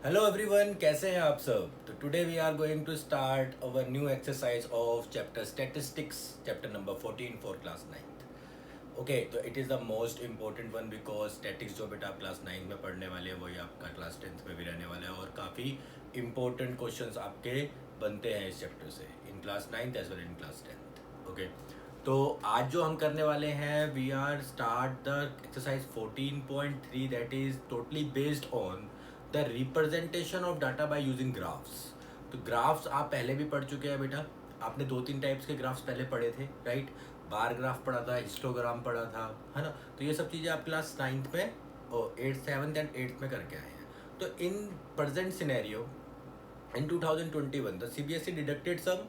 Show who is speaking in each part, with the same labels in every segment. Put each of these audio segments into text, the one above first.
Speaker 1: Hello everyone, कैसे हैं आप सब। तो today we are going to start our new exercise of chapter statistics, chapter number 14 for class 9th। Okay, तो it is the most important one because statics जो बेटा आप class 9 में पढ़ने वाले हैं वही आपका क्लास 10th में भी रहने वाला है और काफ़ी इंपॉर्टेंट क्वेश्चंस आपके बनते हैं इस चैप्टर से in class 9th as well in class 10th। Okay, तो आज जो हम करने वाले हैं we are start the exercise 14.3 that is totally based on the representation of data by using graphs. तो ग्राफ्स आप पहले भी पढ़ चुके हैं बेटा, आपने 2-3 टाइप्स के ग्राफ्स पहले पढ़े थे, राइट। बार ग्राफ पढ़ा था, हिस्टोग्राम पढ़ा था, है ना। तो ये सब चीज़ें आप क्लास 9th में और 8th 7th एंड 8th में करके आए हैं। तो in present scenario in 2021 the CBSE deducted some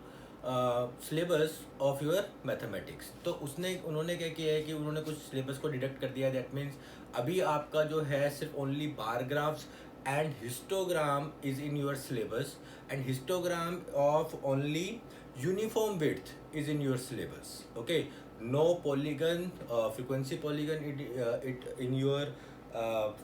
Speaker 1: syllabus of your mathematics. तो उन्होंने क्या किया है कि उन्होंने कुछ सिलेबस को डिडक्ट कर दिया। दैट मीन्स अभी आपका जो है सिर्फ only bar graphs and histogram is in your syllabus and histogram of only uniform width is in your syllabus. Okay, no polygon frequency polygon it in your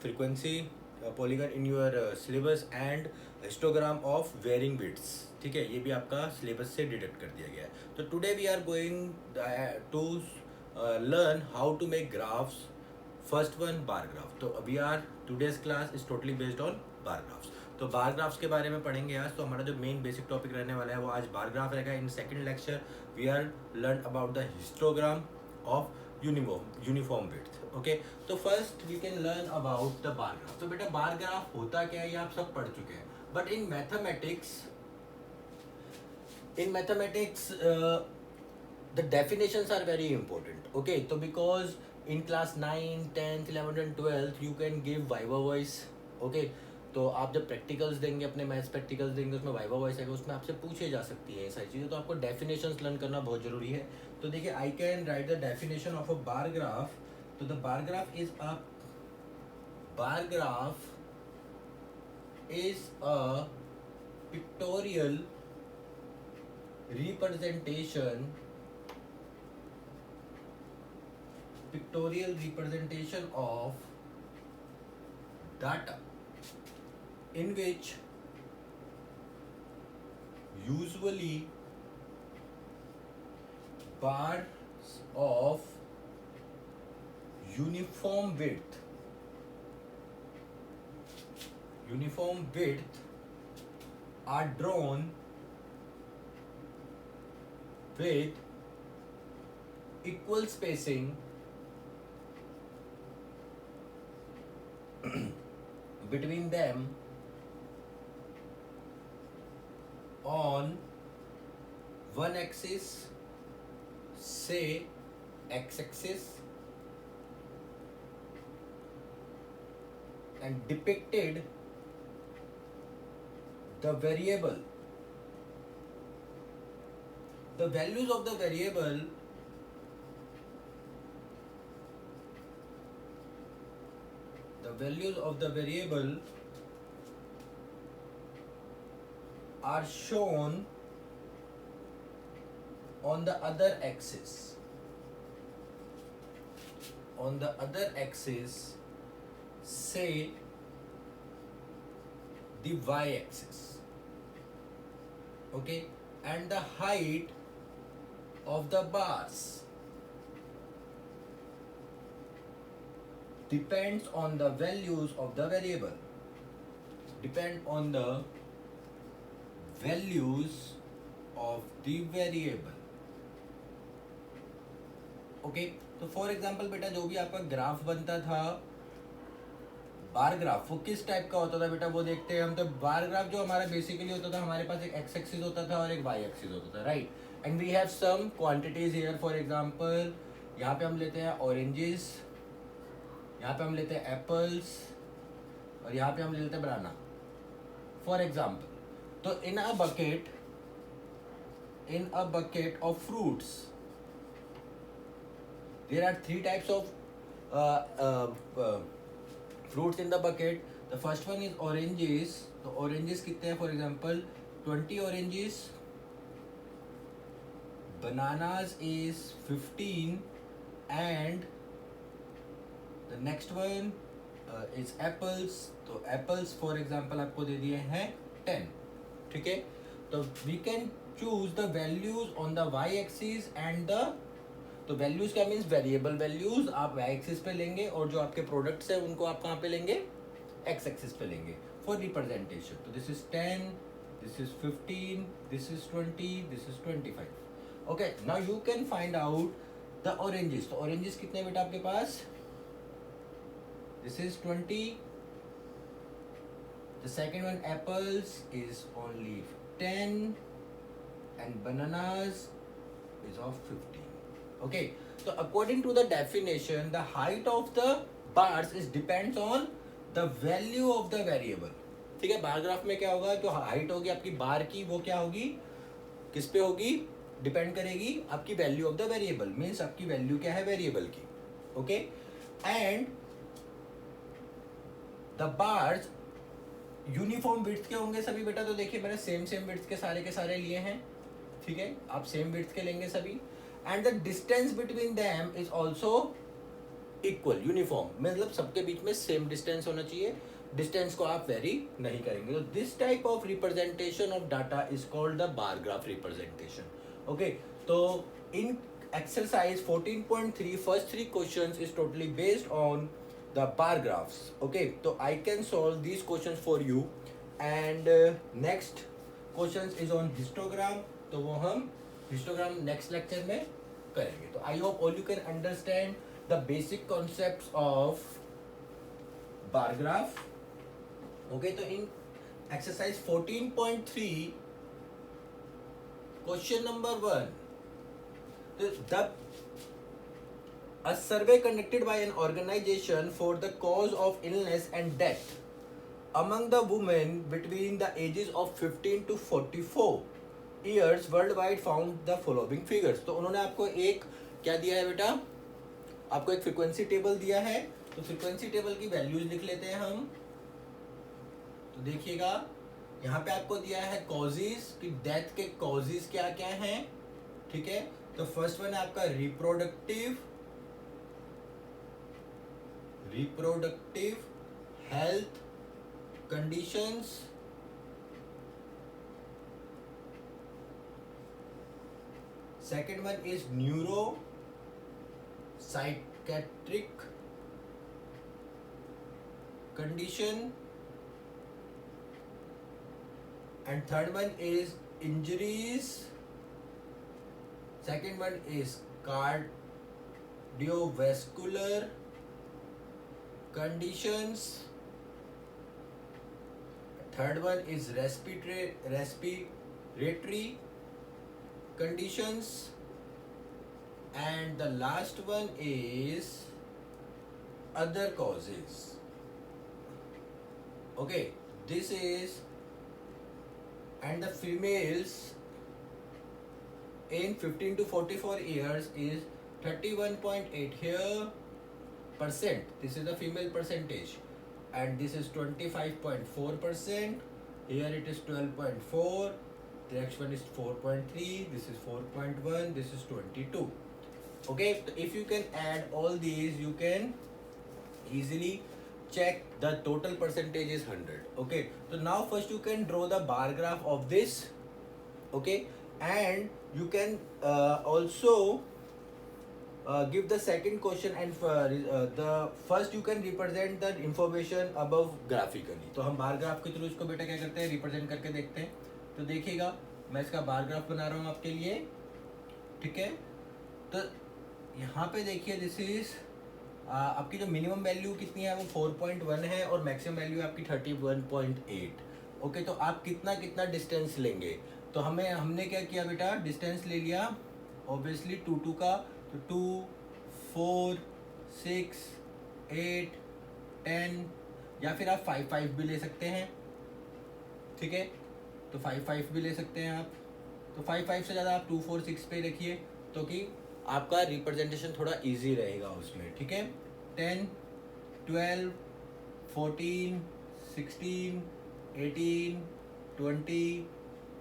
Speaker 1: frequency polygon in your syllabus and histogram of varying widths. ठीक है, ये भी आपका syllabus से deduct कर दिया गया है। तो today we are going to learn how to make graphs. First one bar graph. तो we are today's class is totally based on bar graphs. तो बार ग्राफ्स के बारे में पढ़ेंगे आज। तो हमारा जो मेन बेसिक टॉपिक रहने वाला है वो आज बार ग्राफ रहेगा। In second lecture we are learn about the histogram of uniform width. Okay, तो first we can learn about the bar graph. तो बेटा बार ग्राफ होता क्या है ये आप सब पढ़ चुके हैं, but in mathematics the definitions are very important. Okay, so because in class 9 10th 11th and 12th you can give viva voice. Okay, तो आप जब प्रैक्टिकल्स देंगे, अपने मैथ्स प्रैक्टिकल्स देंगे, उसमें वाइवा वॉइस आएगा, उसमें आपसे पूछे जा सकती है ये सारी चीज़ें। तो आपको डेफिनेशंस लर्न करना बहुत ज़रूरी है। तो देखिए, I can write the definition of a bar graph. तो the bar graph is a pictorial representation of data in which usually bars of uniform width are drawn with equal spacing between them on one axis, say x-axis, and depicted the variable. The values of the variable are shown on the other axis. On the other axis, say the y-axis. Okay, and the height of the bars depends on the values of the variable. Okay, तो for example बेटा जो भी आपका graph बनता था bar graph, वो किस type का होता था बेटा, वो देखते हैं हम। तो बार ग्राफ जो हमारा बेसिकली होता था, हमारे पास एक एक्स एक्सिस होता था और एक वाई एक्सिस होता था, right. And we have some quantities here. For example यहाँ पे हम लेते हैं ऑरेंजेस, यहाँ पे हम लेते हैं एप्पल्स और यहाँ पे हम लेते हैं बनाना, फॉर एग्जांपल। तो in a bucket of fruits there are 3 types of fruits in the bucket. The first one is oranges. तो oranges कितने हैं? For example 20 oranges. Bananas is 15 and the next one is apples, तो apples for example आपको दे दिए हैं 10, ठीक है। तो we can choose the values on the Y axis and the, तो वैल्यूज क्या मीन्स वेरिएबल वैल्यूज आप वाई एक्सिस पे लेंगे और जो आपके प्रोडक्ट्स है उनको आप कहाँ पे लेंगे, एक्स एक्सिस पे लेंगे फॉर रिप्रेजेंटेशन। तो this is 10, this is 15, this is 20, this is 25। Okay, now you can find out the oranges. तो ऑरेंजेस कितने बेटा आपके पास, this is 20, the second one apples is only 10 and bananas is of 15. Okay, so according to the definition the height of the bars is depends on the value of the variable। ठीक है, bar graph में क्या होगा, जो height होगी आपकी बार की वो क्या होगी, किस पे होगी, डिपेंड करेगी आपकी value of the variable, means आपकी वैल्यू क्या है वेरिएबल की। Okay, and the bars uniform width के होंगे सभी बेटा। तो देखिए मैंने सेम विड्थ के सारे लिए हैं, ठीक है, आप सेम विड्थ के लेंगे सभी। And the distance between them is also equal, uniform, मतलब सबके बीच में सेम डिस्टेंस होना चाहिए, डिस्टेंस को आप वेरी नहीं करेंगे। तो this type of representation of data is called the bar graph representation. Okay, तो in exercise 14.3 first 3 questions is totally based on the bar graphs। okay, so I can solve these questions for you and next questions is on histogram, तो वो हम histogram next lecture में करेंगे। तो I hope all you can understand the basic concepts of bar graph। okay, तो in exercise 14.3 question number 1, the a survey conducted by an organization for the cause of illness and death among the women between the ages of 15 to 44 years worldwide found the following figures। तो उन्होंने आपको एक क्या दिया है बेटा, आपको एक फ्रीक्वेंसी टेबल दिया है। तो फ्रीक्वेंसी टेबल की वैल्यूज लिख लेते हैं हम। तो देखिएगा यहाँ पे आपको दिया है कॉजेज कि डेथ के कॉजेज क्या क्या हैं, ठीक है। तो फर्स्ट वन है आपका reproductive health conditions, second one is neuropsychiatric condition, and third one is injuries, second one is cardiovascular conditions, third one is respiratory conditions, and the last one is other causes। okay, this is, and the females in 15 to 44 years is 31.8 here percent, this is the female percentage, and this is 25.4%, here it is 12.4, the next one is 4.3, this is 4.1, this is 22। okay, if you can add all these you can easily check the total percentage is 100। okay, so now first you can draw the bar graph of this, okay, and you can also give the second question and the first you can represent the information above graphically। तो हम bar graph के through इसको बेटा क्या करते हैं, represent करके देखते हैं। तो देखिएगा मैं इसका बार ग्राफ बना रहा हूँ आपके लिए, ठीक है। तो यहाँ पे देखिए दिस इज आपकी जो मिनिमम वैल्यू कितनी है वो 4.1 है और मैक्सिमम वैल्यू है आपकी 31.8। ओके, तो आप कितना डिस्टेंस लेंगे। तो हमने क्या किया बेटा, डिस्टेंस ले लिया ऑब्वियसली 2 का, तो 2, 4, 6, 8, 10, या फिर आप 5 भी ले सकते हैं, ठीक है। तो 5 भी ले सकते हैं आप। तो 5 से ज़्यादा आप 2, 4, 6 पे रखिए तो कि आपका रिप्रेजेंटेशन थोड़ा इजी रहेगा उसमें, ठीक है। 10, 12, 14, 16, 18, 20,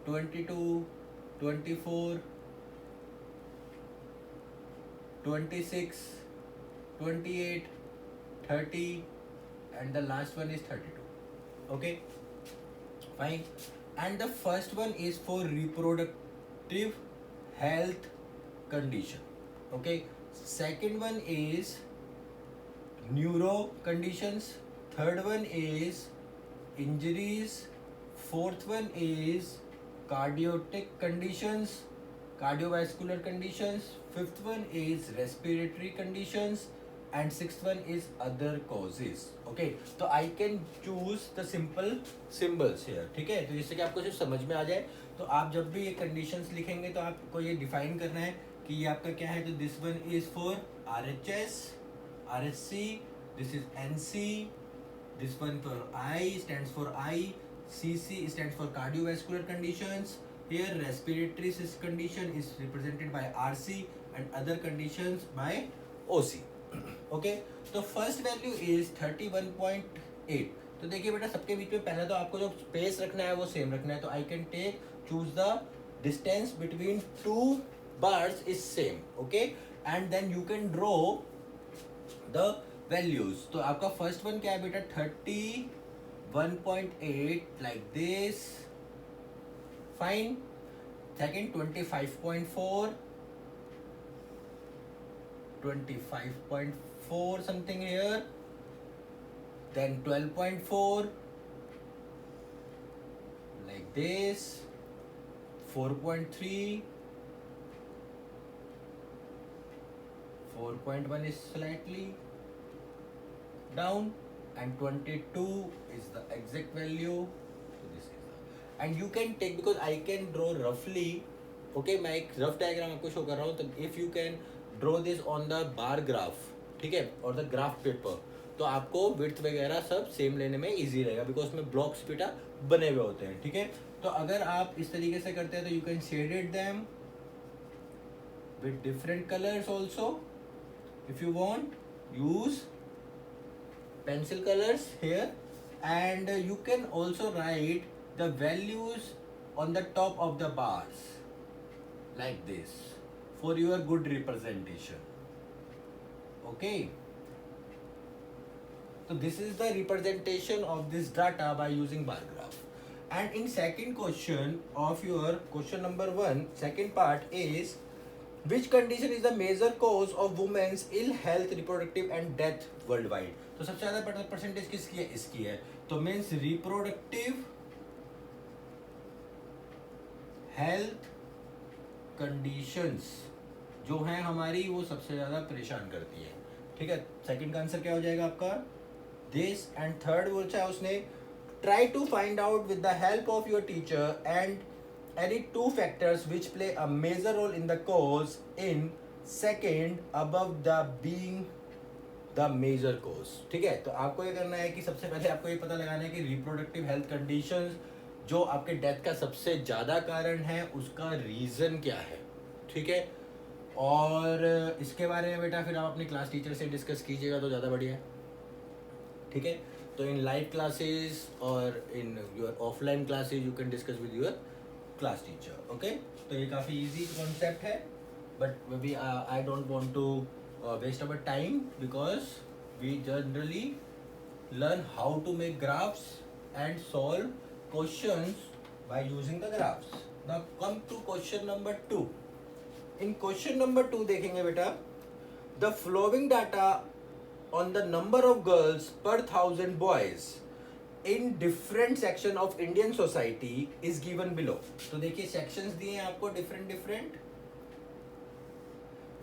Speaker 1: 22, 24, 26, 28, 30, and the last one is 32. Okay, fine. And the first one is for reproductive health condition. Okay, second one is neuro conditions, third one is injuries, fourth one is cardiac conditions, cardiovascular conditions, fifth one is respiratory conditions, and sixth one is other causes. Okay, तो I can choose the simple symbols here. ठीक है, तो जिससे कि आपको सिर्फ समझ में आ जाए. तो आप जब भी ये conditions लिखेंगे तो आपको ये define करना है कि ये आपका क्या है. तो this one is for RHS, RSC, this is NC, this one for I stands for I, CC stands for cardiovascular conditions. Here respiratory condition is represented by RC and other conditions by OC. Okay, तो first value is 31.8. तो देखिए बेटा, सबके बीच में पहले तो आपको जो स्पेस रखना है वो सेम रखना है. तो I can take choose the distance between two bars is same. Okay, and then you can draw the values. तो आपका फर्स्ट वन क्या है बेटा, 31.8 like this. Fine. Second 25.4, 25.4 something here, then 12.4 like this, 4.3, 4.1 is slightly down, and 22 is the exact value. So this is the, and you can take, because I can draw roughly. Okay, मैं एक rough diagram आपको show कर रहा हूँ. तो if you can draw this on the bar graph, ठीक है, और the graph paper, तो आपको width वगैरह सब सेम लेने में easy रहेगा, because उसमें blocks बेटा बने हुए होते हैं. ठीक है, तो अगर आप इस तरीके से करते हैं तो you can shaded them with different colors also. If you want, use pencil colors here, and you can also write the values on the top of the bars like this for your good representation. Okay, so this is the representation of this data by using bar graph. And in second question of your question number 1, second part is, which condition is the major cause of women's ill health, reproductive and death worldwide? तो सबसे ज़्यादा percentage किसकी है, इसकी है. तो means reproductive health conditions जो हैं हमारी, वो सबसे ज़्यादा परेशान करती है. ठीक है, सेकंड का आंसर क्या हो जाएगा आपका, दिस. एंड थर्ड बोला उसने, try to find out with the help of your teacher and any two factors which play a major role in the cause in second above the being the major cause. ठीक है, तो आपको ये करना है कि सबसे पहले आपको ये पता लगाना है कि रिप्रोडक्टिव हेल्थ कंडीशंस जो आपके डेथ का सबसे ज़्यादा कारण है उसका रीज़न क्या है. ठीक है, और इसके बारे में बेटा फिर आप अपनी क्लास टीचर से डिस्कस कीजिएगा तो ज़्यादा बढ़िया है. ठीक है, तो इन लाइव क्लासेस और in your offline classes you can discuss with your class teacher. Okay, तो ये काफ़ी इजी कॉन्सेप्ट है, but may be I don't want to waste our time, because we generally learn how to make graphs and solve questions by using the graphs. Now come to question number 2. In question number 2 देखेंगे बेटा, the following data on the number of girls per 1000 boys in different section of Indian society is given below. तो देखिए sections दिए हैं आपको different.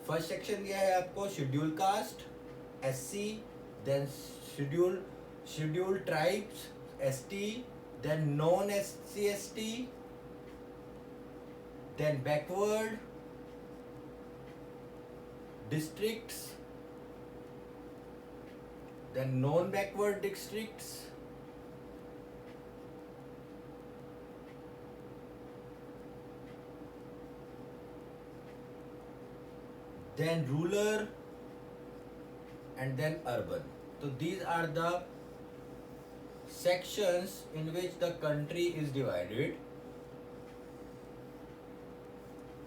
Speaker 1: First section दिया है आपको schedule caste SC, then scheduled tribes ST, then non SC ST, then backward districts, then non backward districts, then rural, and then urban. So these are the sections in which the country is divided,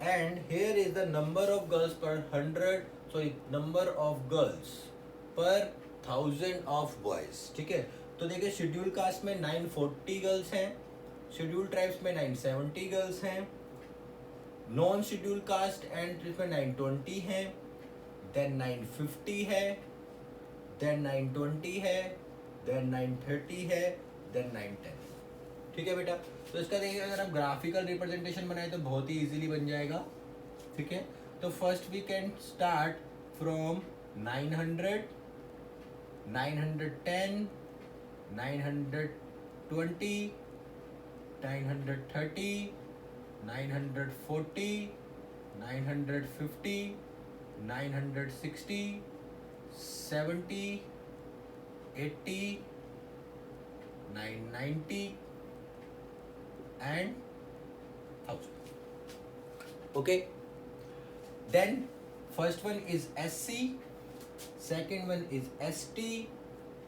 Speaker 1: and here is the number of girls per 100, sorry, number of girls per 1000 of boys, ठीक है। तो देखिए schedule caste में 940 girls हैं, schedule tribes में 970 girls हैं, non schedule caste and इसमें 920 हैं, देन 950 है, देन 920 है, देन 930 है, देन 910, ठीक है बेटा। तो इसका देखिए अगर आप ग्राफिकल रिप्रेजेंटेशन बनाए तो बहुत ही इजीली बन जाएगा, ठीक है। तो first we can start from 900, 910, 920, 930, 940, 950, 960, 70, 80, 990 and 1000. Okay. Then first one is SC, second one is ST.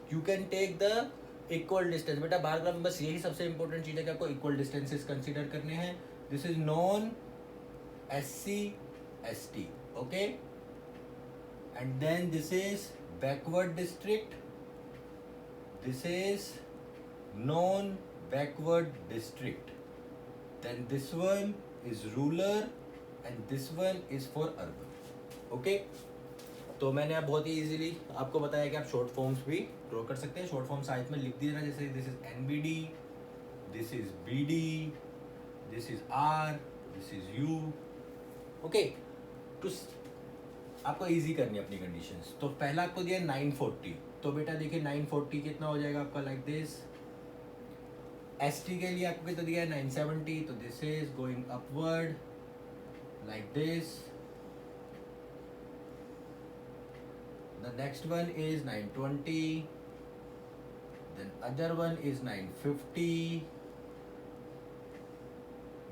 Speaker 1: You can take the equal distance. बेटा बार बार बस यही सबसे important चीज़ है कि आपको equal distances consider करने हैं. This is known SC, ST. Okay. And then this is backward district. This is known backward district. Then this one is rural and this one is for urban. Okay. तो मैंने अब बहुत ही easily आपको बताया कि आप शॉर्ट फॉर्म्स भी draw कर सकते हैं. शॉर्ट फॉर्म साइज में लिख दिए ना, जैसे this is NBD, this is BD, this is R, this is U. Okay. टू आपको इजी करनी है अपनी कंडीशंस. तो पहला आपको दिया 940. तो बेटा देखिए 940 कितना हो जाएगा आपका, लाइक दिस. ST के लिए आपको कितना दिया है 970. तो this is going upward like this. The next one is 920, then other one is 950,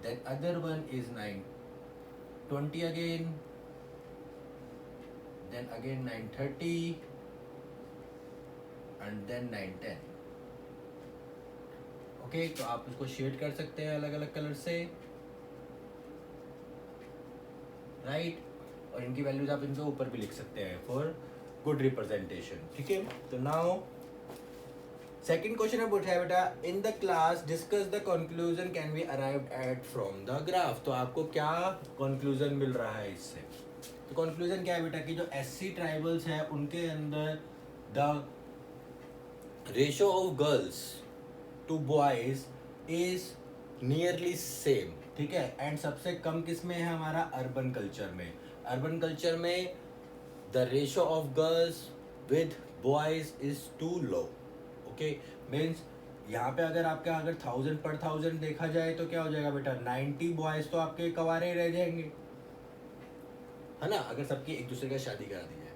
Speaker 1: then other one is 920 again, then again 930 and then 910. Okay, तो आप इसको शेड कर सकते हैं अलग अलग कलर से, राइट. और इनकी वैल्यूज आप इनके ऊपर भी लिख सकते हैं फॉर गुड रिप्रेजेंटेशन, ठीक है. तो नाउ सेकंड क्वेश्चन है पूछा है बेटा, in the class discuss the conclusion can be arrived at from the graph. तो आपको क्या कंक्लूजन मिल रहा है इससे. तो कंक्लूजन क्या है बेटा कि जो SC ट्राइबल्स हैं उनके अंदर the ratio of girls to boys is nearly same, ठीक है. एंड सबसे कम किस में है हमारा अर्बन कल्चर में. अर्बन कल्चर में the ratio of girls with boys is too low. Okay, means यहाँ पे अगर आपका अगर 1000 per 1000 देखा जाए तो क्या हो जाएगा बेटा, 90 बॉयज तो आपके कवारे रह जाएंगे, है ना. अगर सबकी एक दूसरे का शादी करा दी जाए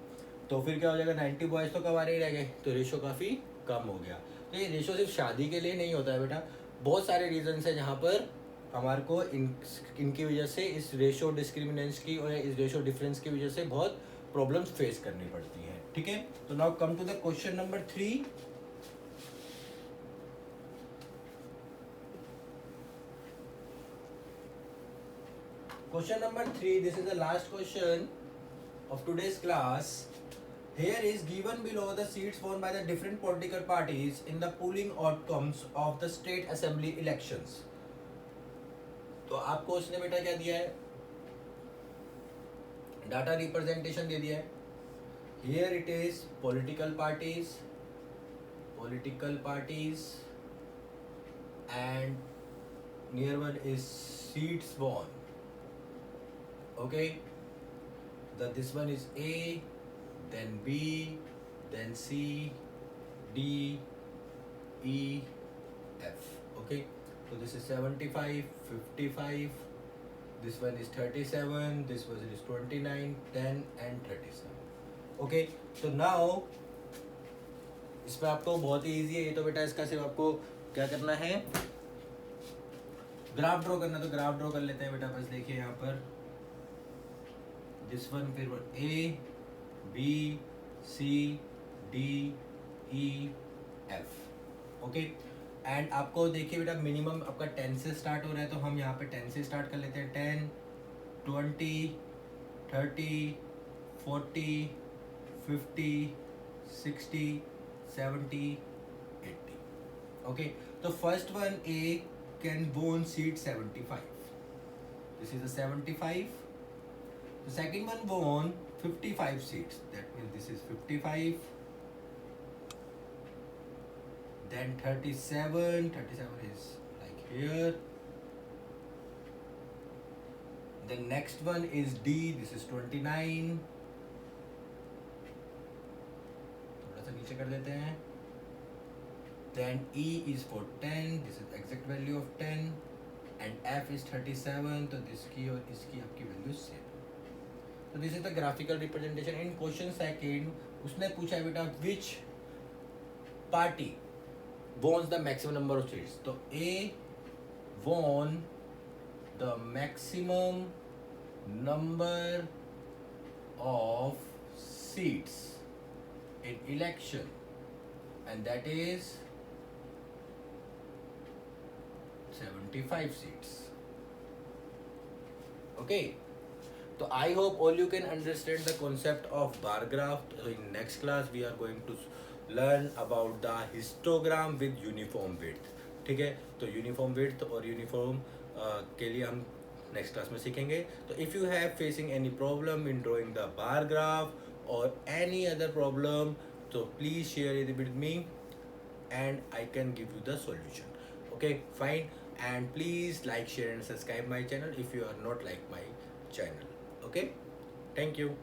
Speaker 1: तो फिर क्या हो जाएगा, 90 बॉयज तो कवारे ही रह गए. तो रेशियो काफ़ी कम हो गया. तो ये रेशियो सिर्फ शादी के लिए नहीं होता है बेटा, बहुत सारे रीजंस हैं जहाँ पर हमारे को इनकी वजह से, इस रेशियो डिस्क्रिमिनेंस की और इस रेशियो डिफरेंस की वजह से बहुत प्रॉब्लम्स फेस करनी पड़ती है, ठीक है. तो now come to the question number 3. Question number 3, this is the last question of today's class. Here is given below the seats won by the different political parties in the polling outcomes of the state assembly elections. तो आपको उसने बेटा क्या दिया है, data representation दे दिया है. Here it is political parties and near one is seats won. Okay, this one is A, then B, then C, D, E, F. Okay, so this is 75, 55, this one is 37, this one is 29, 10 and 37. okay, so now इसमें आपको बहुत ही easy है ये तो बेटा. इसका सिर्फ आपको क्या करना है, ग्राफ ड्रॉ करना. तो ग्राफ ड्रॉ कर लेते हैं बेटा. बस देखिए यहाँ पर दिस वन, फिर A, B, C, D, E, F. Okay, and आपको देखिए बेटा मिनिमम आपका 10 से स्टार्ट हो रहा है, तो हम यहाँ पे 10 से स्टार्ट कर लेते हैं. 10, 20, 30, 40, 50, 60, 70, 80. Okay, the first one A can bone seat 75. This is a 75. The second one bone 55 seats. That means this is 55. Then 37. 37 is like here. The next one is D. This is 29. थोड़ा सा नीचे कर देते हैं. Then E is for 10. This is exact value of 10. And F is 37. तो इसकी और इसकी आपकी value same. So this is the graphical representation. In question second, उसने पूछा बेटा which party wants the maximum number of seats. तो A won the maximum number of seats in election, and that is 75 seats. Okay, so I hope all you can understand the concept of bar graph. So in next class we are going to learn about the histogram with uniform width. ठीक है, तो uniform width और uniform के लिए हम next class में सीखेंगे. तो if you have facing any problem in drawing the bar graph और एनी अदर प्रॉब्लम, तो please share it with me and I can give you the solution. Okay, fine. And please like, share and subscribe my channel if you are not like my channel. Okay, thank you.